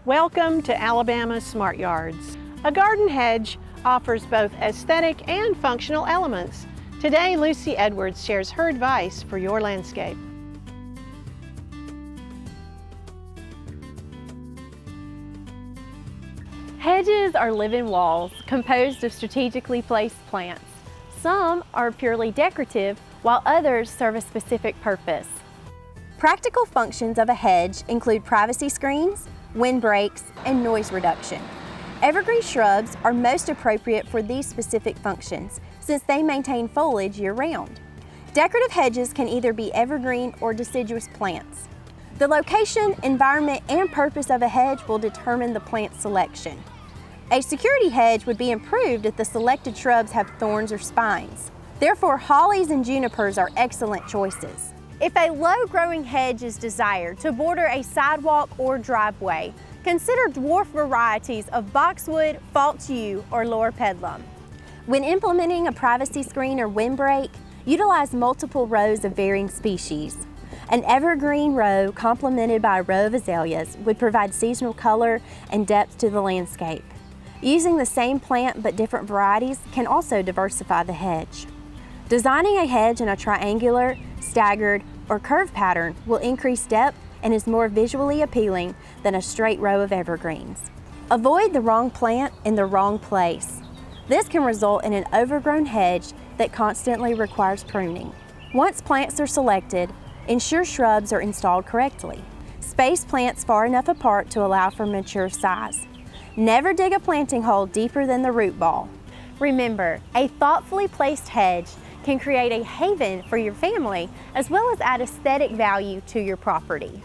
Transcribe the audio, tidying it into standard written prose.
Welcome to Alabama Smart Yards. A garden hedge offers both aesthetic and functional elements. Today, Lucy Edwards shares her advice for your landscape. Hedges are living walls composed of strategically placed plants. Some are purely decorative, while others serve a specific purpose. Practical functions of a hedge include privacy screens, windbreaks, and noise reduction. Evergreen shrubs are most appropriate for these specific functions since they maintain foliage year-round. Decorative hedges can either be evergreen or deciduous plants. The location, environment, and purpose of a hedge will determine the plant selection. A security hedge would be improved if the selected shrubs have thorns or spines. Therefore, hollies and junipers are excellent choices. If a low-growing hedge is desired to border a sidewalk or driveway, consider dwarf varieties of boxwood, false yew, or lower pedlum. When implementing a privacy screen or windbreak, utilize multiple rows of varying species. An evergreen row complemented by a row of azaleas would provide seasonal color and depth to the landscape. Using the same plant but different varieties can also diversify the hedge. Designing a hedge in a triangular, staggered, or curved pattern will increase depth and is more visually appealing than a straight row of evergreens. Avoid the wrong plant in the wrong place. This can result in an overgrown hedge that constantly requires pruning. Once plants are selected, ensure shrubs are installed correctly. Space plants far enough apart to allow for mature size. Never dig a planting hole deeper than the root ball. Remember, a thoughtfully placed hedge can create a haven for your family as well as add aesthetic value to your property.